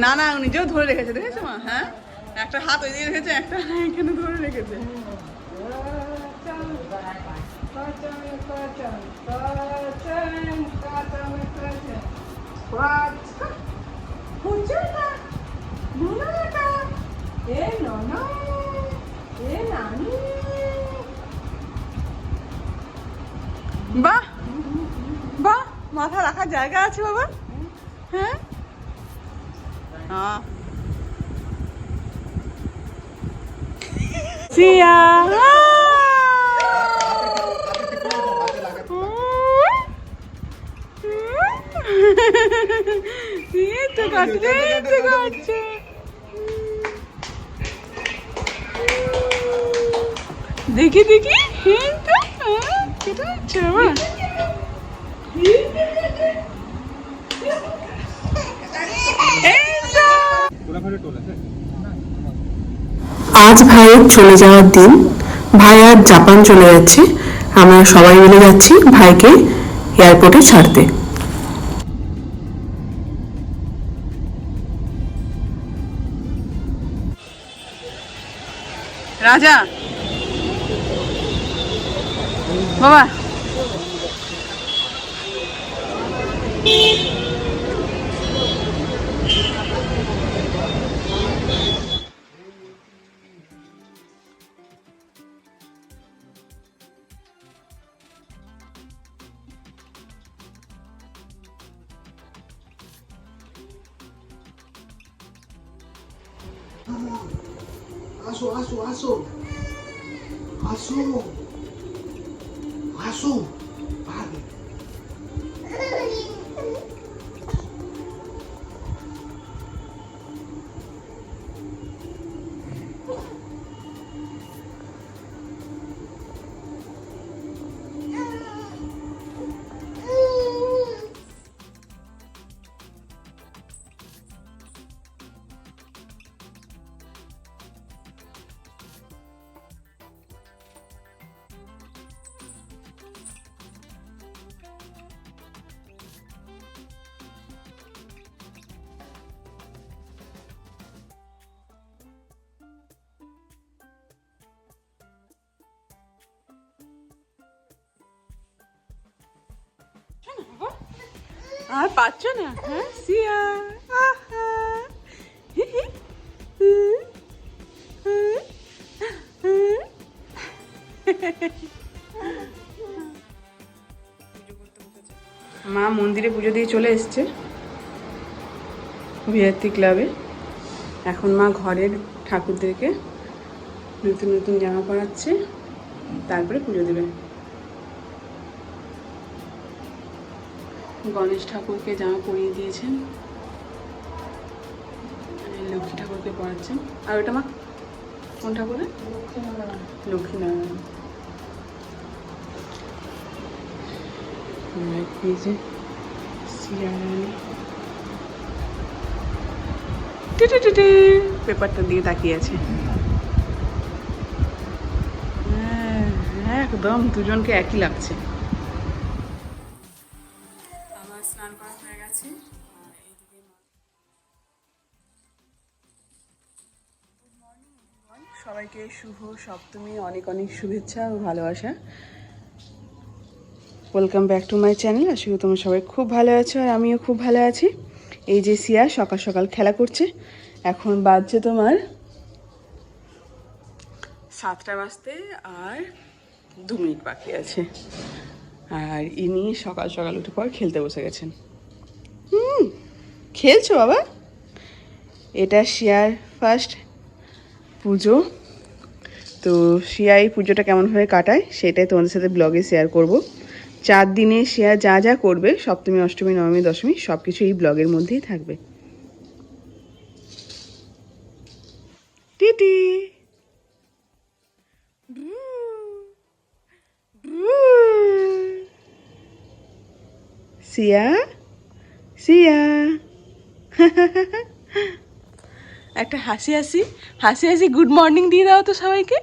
না না নিজেও ধরে রেখেছে, দেখেছো মা? হ্যাঁ, একটা হাত ওই দিকে রেখেছে, একটা এখানে ধরে রেখেছে। বাহ বাহ, মাথা রাখার জায়গা আছে বাবা। হ্যাঁ সিয়া তো কাটছে, তো কাটছে। দেখি দেখি, কেটে যাচ্ছে বাবা। আজ ভাইয়ের চলে যাওয়ার দিন। ভাই আজ জাপান চলে যাচ্ছে। আমরা সবাই মিলে যাচ্ছি ভাইকে এয়ারপোর্টে ছাড়তে। রাজা বাবা, আসো আসো আসো আসো আসো ভাগে। আর পাচ্ছ না? হ্যাঁ সিয়া, মা মন্দিরে পুজো দিয়ে চলে এসছে ভিআরটি ক্লাবে। এখন মা ঘরের ঠাকুরদেরকে নতুন নতুন জামা পরাচ্ছে, তারপরে পুজো দেবে। গণেশ ঠাকুরকে জামা পরিয়ে দিয়েছেন, লক্ষ্মী ঠাকুরকে পরাচ্ছেন। আর ওটা মা কোন ঠাকুরের? লক্ষ্মীনারায়ণ। এই যে পেপারটার দিকে তাকিয়ে আছে। একদম দুজনকে একই লাগছে। আমার স্নান করা হয়ে গেছে। সবাইকে শুভ সপ্তমী, অনেক অনেক শুভেচ্ছা ও ভালোবাসা। Welcome back to my channel. আশা করি তোমরা সবাই খুব ভালো আছো, আর আমিও খুব ভালো আছি। এই যে সিয়া সকাল সকাল খেলা করছে। এখন বাজছে তোমার 7টা বাজতে আর 2 মিনিট বাকি আছে। আর ইনি সকাল সকাল উঠে পর খেলতে বসে গেছেন। খেলছো বাবা? এটা শিয়ার ফার্স্ট পুজো। তো শিয়া এই পুজোটা কেমনভাবে কাটায় সেটাই তোমাদের সাথে ব্লগে শেয়ার করব। 4 দিনে শিয়া যা যা করবে, সপ্তমী, অষ্টমী, নবমী, দশমী, সব কিছু এই ব্লগের মধ্যেই থাকবে। টিটি সিয়া, সিয়া একটা হাসি হাসি হাসি হাসি গুড মর্নিং দিয়ে দাও তো সবাইকে।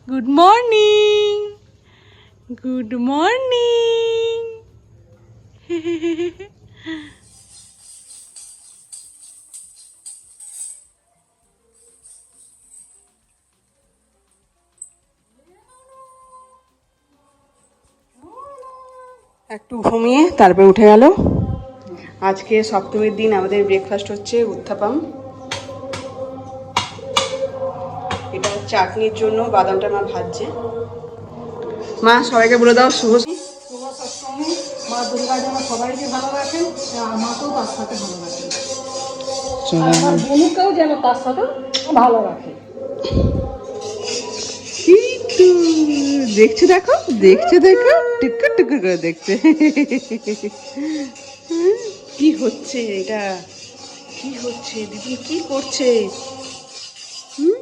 Good morning, good morning. একটু ঘুমিয়ে তারপরে উঠে গেল। আজকে সপ্তমীর দিন আমাদের ব্রেকফাস্ট হচ্ছে উত্থাপাম। এটা চাটনির জন্য বাদামটা মা ভাজছে। মা সবাইকে বলে দাও শুভ শুভ সপ্তমী। মা দুর্গা যেন সবাইকে ভালো রাখেন, আমাকেও তার সাথে ভালো রাখেন, আর আমার বোনকেও যেন তার সাথে ভালো রাখে। দেখছে, দেখো দেখছে, দেখো টুকু টুকু করে দেখছে। কি হচ্ছে এটা? কি হচ্ছে দিদি? কি করছে? হুম,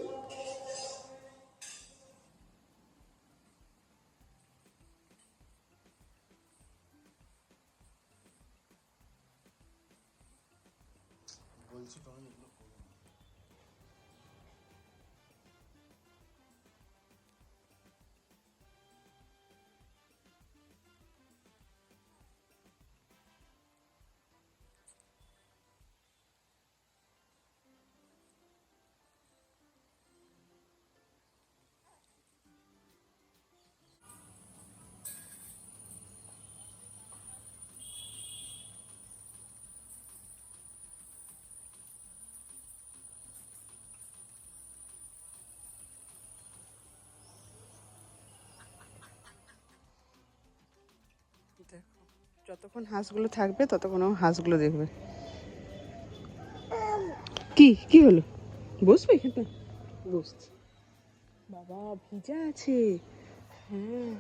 দেখো যতক্ষণ হাঁসগুলো থাকবে ততক্ষণ ও হাঁসগুলো দেখবে। কি কি হলো? বসবে এখানটা? বসছে। বাবা ভিজা আছে। হ্যাঁ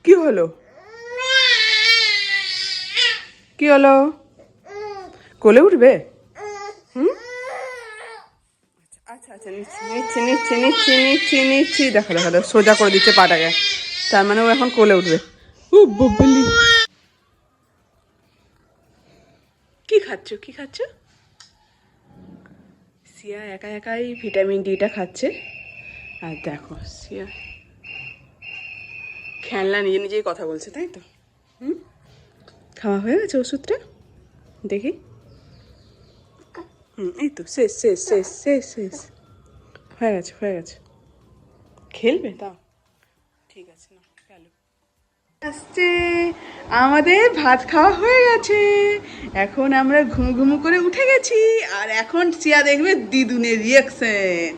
কি হলো? কি হলো? কোলে উঠবে? হুম, আচ্ছা আচ্ছা নিচ্ছি নিচ্ছি নিচ্ছি নিচ্ছি নিচ্ছি নিচ্ছি। দেখো দেখো দেখো সোজা করে দিচ্ছে পাটাকে, তার মানে ও এখন কোলে উঠবে। ও ববলি, কি খাচ্ছ কি খাচ্ছ? সিয়া একা একাই ভিটামিন ডিটা খাচ্ছে। আর দেখো সিয়া খেলনা নিজে নিজেই কথা বলছে, তাই তো? হুম, খাওয়া হয়ে গেছে ওষুধটা? দেখি। হুম, এই তো শেষ শেষ শেষ শেষ শেষ হয়ে গেছে হয়ে গেছে। খেলবে তাও? ঠিক আছে না গেল। আসছে, আমাদের ভাত খাওয়া হয়ে গেছে। এখন আমরা ঘুমু ঘুমু করে উঠে গেছি। আর এখন সিয়া দেখবে দিদুনের রিয়াকশন।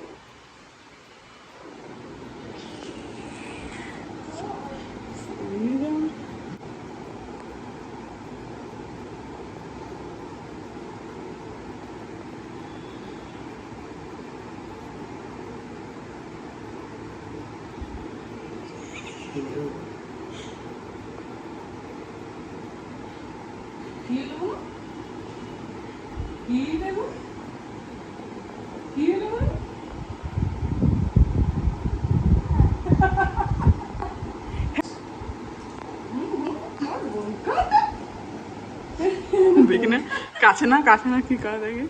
দেখি না, কাছে না কাছে না কি করা দেখে।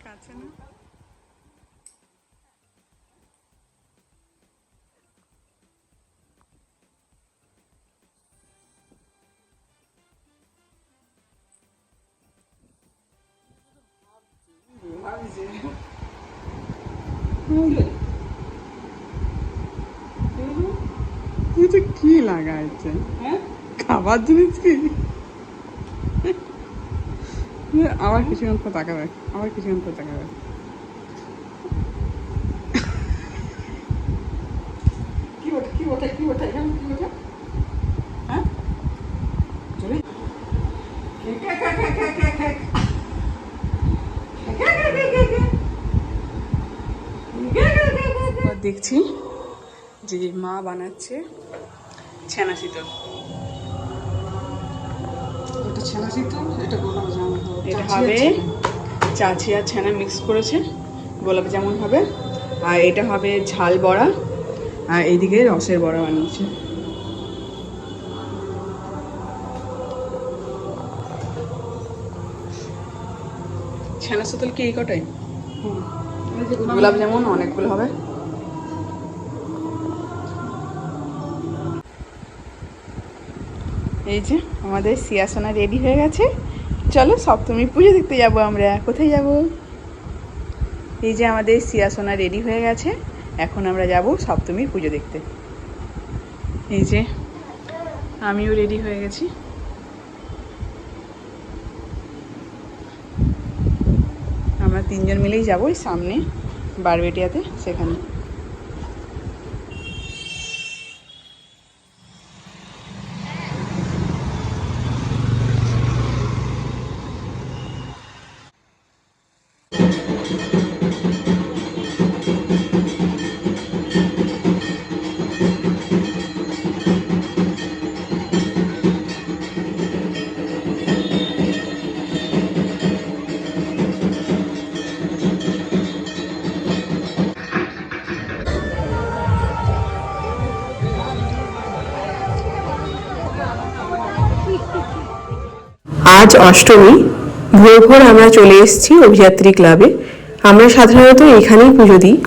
কাছে না এটা কি লাগাইছে? হ্যাঁ, খাবার জিনিস কি? আবার কিছুক্ষণ পর তাকাবে, আবার কিছুক্ষণ পর তাকাবে। কি ওঠে কি ওঠে কি ওঠে এখানে কি ওঠে? হ্যাঁ চলে দেখছি যে মা বানাচ্ছে ছানা শীতল। এটা ছেনা সিদ্ধ, এটা গোলাপ জামুন এটা হবে চাচি আর ছানা মিক্স করেছে, গোলাপ জামুন হবে। আর এটা হবে ঝাল বড়া, আর এইদিকে রসের বড়া বানিয়েছে। ছানা সুতল কি এই কটাই? গোলাপ জামুন অনেকগুলো হবে। এই যে আমাদের সিয়াসোনা রেডি হয়ে গেছে, চলো সপ্তমী পুজো দেখতে যাব আমরা। কোথায় যাব? এই যে আমাদের সিয়াসোনা রেডি হয়ে গেছে, এখন আমরা যাব সপ্তমীর পুজো দেখতে। এই যে আমিও রেডি হয়ে গেছি। আমরা তিনজন মিলেই যাবো ওই সামনে বারবেটিয়াতে, সেখানে। আজ অষ্টমী। ভোর ভোর আমরা চলে এসেছি অভিযাত্রী ক্লাবে। আমরা সাধারণত এখানেই পুজো দিই।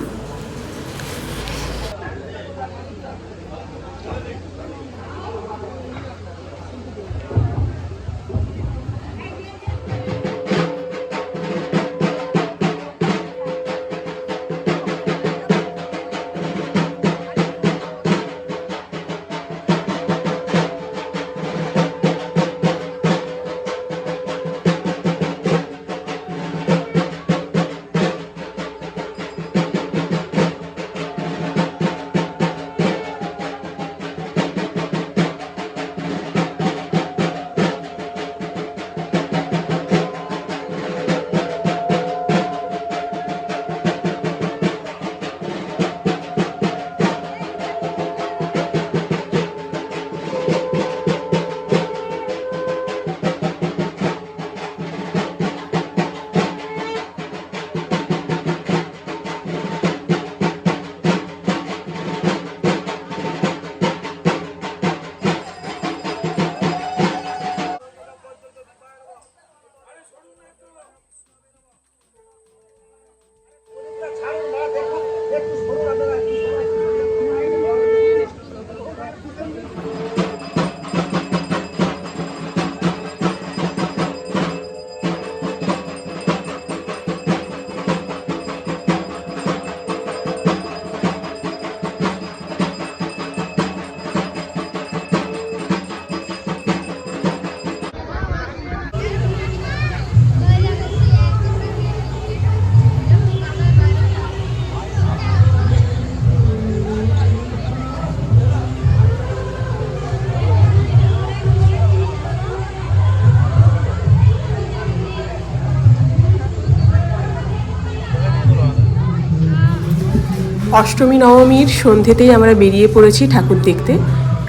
অষ্টমী নবমীর সন্ধ্যেতেই আমরা বেরিয়ে পড়েছি ঠাকুর দেখতে।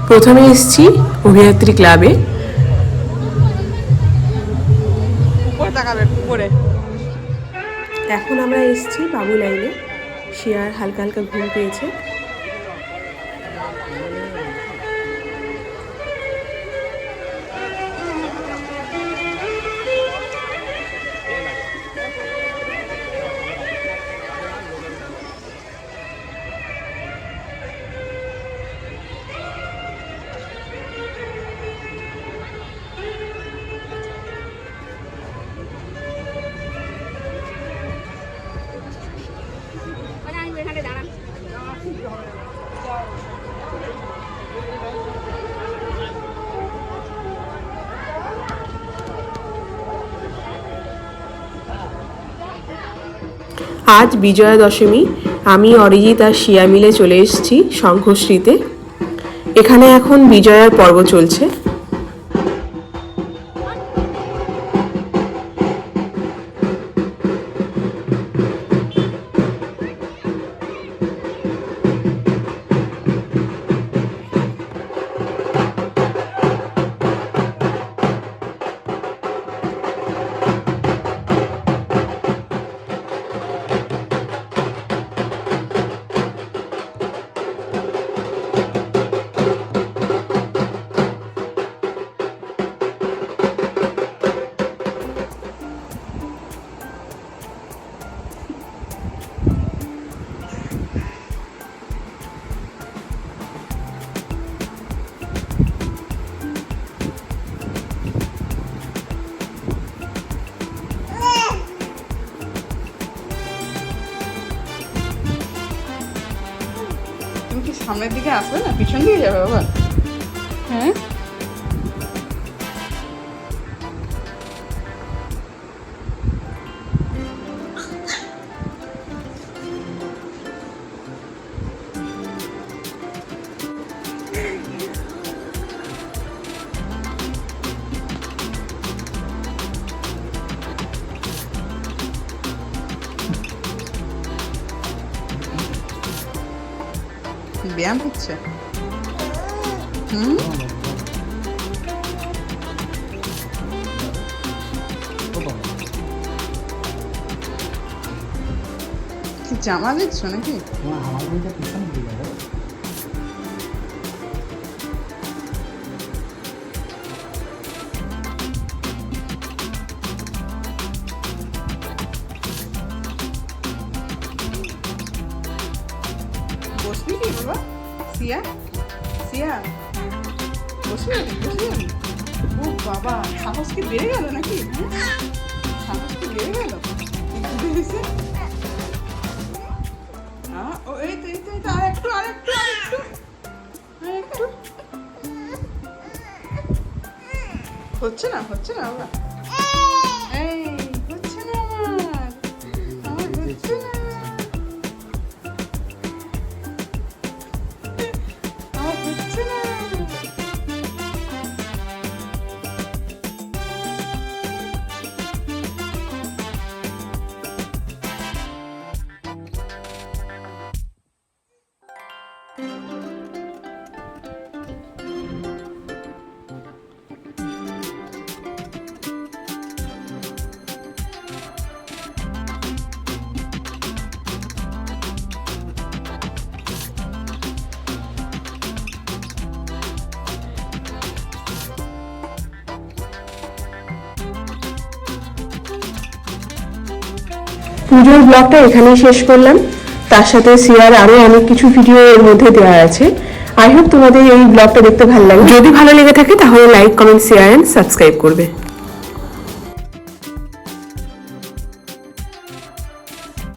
প্রথমে এসেছি অভিযাত্রী ক্লাবে। এখন আমরা এসেছি বাবু লাইনে। শিয়ার হালকা হালকা ঘুম পেয়েছে। আজ বিজয়া দশমী। আমি অরিজিৎ আর শিয়া মিলে চলে এসেছি শঙ্খশ্রীতে। এখানে এখন বিজয়ার পর্ব চলছে। তুমি কি সামনের দিকে আসবে না, পিছন দিকে যাবে বাবা? হ্যাঁ, ব্যায়াম হচ্ছে। হুম, কি জামা দিচ্ছ নাকি? আমার বইটা পিছন দিকে যাবে। বসবি কি বাবা? সিয়া, সিয়া বসবি নাকি? বসবি নাকি? ও বাবা, সাহস কি বেড়ে গেল নাকি? হ্যাঁ, সাহস কি বেড়ে গেল? বেড়েছে? ও এই তো, এই তো, এই তো, আরেকটু, আরেকটু, আরেকটু, আরেকটু। হচ্ছে না, হচ্ছে না বাবা। এই হচ্ছে না আমার, আমার হচ্ছে না, আমার হচ্ছে না। পুজোর ব্লগটা এখানেই শেষ করলাম। তার সাথে সিয়ার আরো অনেক কিছু ভিডিও এর মধ্যে দেওয়া আছে। আই হোপ তোমাদের এই ব্লগটা দেখতে ভালো লাগে। যদি ভালো লেগে থাকে তাহলে like, comment, share and subscribe করবে।